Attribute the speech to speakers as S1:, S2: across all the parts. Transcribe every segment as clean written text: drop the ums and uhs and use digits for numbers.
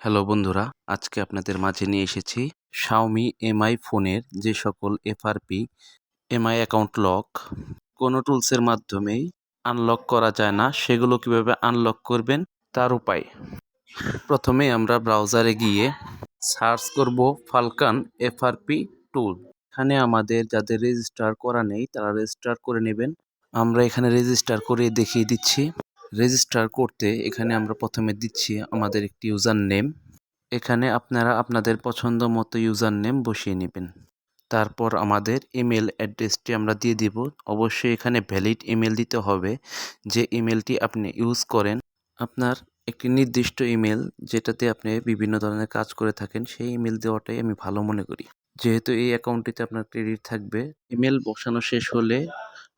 S1: Hello বন্ধুরা, আজকে আপনাদের মাঝে নিয়ে এসেছি Xiaomi MI ফোনের যে সকল FRP MI অ্যাকাউন্ট লক কোনো টুলসের মাধ্যমেই আনলক করা যায় না, সেগুলো কিভাবে আনলক করবেন তার উপায়। প্রথমে আমরা ব্রাউজারে গিয়ে সার্চ করব ফালকান FRP টুল। এখানে আমাদের যাদের রেজিস্টার করা নেই তারা রেজিস্টার করে নেবেন। আমরা এখানে রেজিস্টার করে দেখিয়ে দিচ্ছি। রেজিস্টার করতে এখানে আমরা প্রথমে দিচ্ছি আমাদের একটি ইউজার নেম। এখানে আপনারা আপনাদের পছন্দ মতো ইউজার নেম বসিয়ে নেবেন। তারপর আমাদের ইমেল অ্যাড্রেসটি আমরা দিয়ে দিব। অবশ্যই এখানে ভ্যালিড ইমেল দিতে হবে। যে ইমেলটি আপনি ইউজ করেন, আপনার একটি নির্দিষ্ট ইমেল যেটাতে আপনি বিভিন্ন ধরনের কাজ করে থাকেন, সেই ইমেল দেওয়াটাই আমি ভালো মনে করি। যেহেতু এই অ্যাকাউন্টটিতে আপনার ক্রেডিট থাকবে, ইমেল বসানো শেষ হলে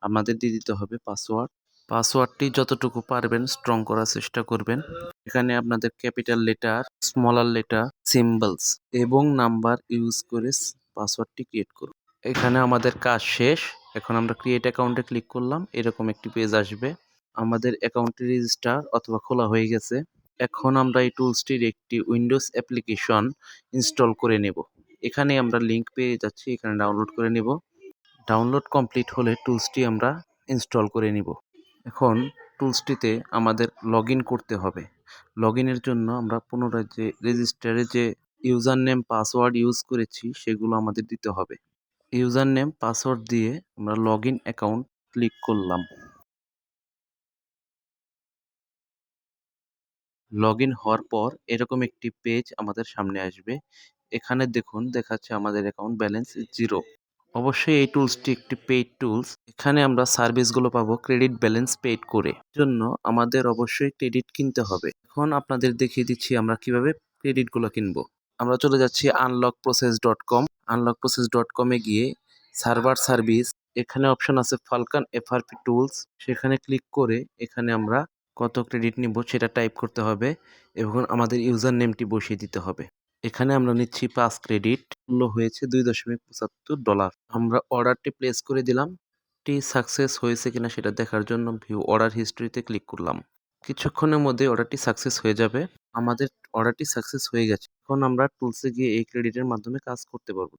S1: আমাদের দিয়ে দিতে হবে পাসওয়ার্ড। পাসওয়ার্ডটি যতটুকু পারবেন স্ট্রং করার চেষ্টা করবেন। এখানে আপনাদের capital letter, smaller letter, symbols এবং নাম্বার ইউজ করে পাসওয়ার্ডটি ক্রিয়েট করুন। এখানে আমাদের কাজ শেষ। এখন আমরা ক্রিয়েট অ্যাকাউন্টে ক্লিক করলাম, এরকম একটি পেজ আসবে। আমাদের অ্যাকাউন্টটি রেজিস্টার অথবা খোলা হয়ে গেছে। এখন আমরা এই টুলসটির একটি উইন্ডোজ অ্যাপ্লিকেশন ইনস্টল করে নেব। এখানে আমরা লিংক পেয়ে যাচ্ছি, এখানে ডাউনলোড করে নেব। ডাউনলোড কমপ্লিট হলে টুলসটি আমরা ইনস্টল করে নিব। এখন টুলসটিতে আমাদের লগ ইন করতে হবে। লগ ইনের জন্য আমরা পুনরায় যে রেজিস্টারে যে ইউজার নেম পাসওয়ার্ড ইউজ করেছি সেগুলো আমাদের দিতে হবে। ইউজার নেম পাসওয়ার্ড দিয়ে আমরা লগ ইন অ্যাকাউন্ট ক্লিক করলাম। লগ ইন হওয়ার পর এরকম একটি পেজ আমাদের সামনে আসবে। এখানে দেখুন দেখাচ্ছে আমাদের অ্যাকাউন্ট ব্যালেন্স 0। অবশ্যই এই টুলসটি একটি পেইড টুলস। এখানে আমরা সার্ভিসগুলো পাবো ক্রেডিট ব্যালেন্স পেইড করে। জন্য আমাদের অবশ্যই ক্রেডিট কিনতে হবে। এখন আপনাদের দেখিয়ে দিচ্ছি আমরা কিভাবে ক্রেডিটগুলো কিনবো। আমরা চলে যাচ্ছি unlockprocess.com। unlockprocess.com এ গিয়ে সার্ভার সার্ভিস, এখানে অপশন আছে ফালকান FRP টুলস। সেখানে ক্লিক করে এখানে আমরা কত ক্রেডিট নিব সেটা টাইপ করতে হবে এবং আমাদের ইউজার নেমটি বসিয়ে দিতে হবে। এখানে আমরা নিচ্ছি 5 ক্রেডিট, মূল্য হয়েছে $2.75। আমরা অর্ডারটি প্লেস করে দিলাম। টি সাকসেস হয়েছে কিনা সেটা দেখার জন্য ভিউ অর্ডার হিস্ট্রিতে ক্লিক করলাম। কিছুক্ষণের মধ্যে অর্ডারটি সাকসেস হয়ে যাবে। আমাদের অর্ডারটি সাকসেস হয়ে গেছে। এখন আমরা টুলসে গিয়ে এই ক্রেডিটের মাধ্যমে কাজ করতে পারবো।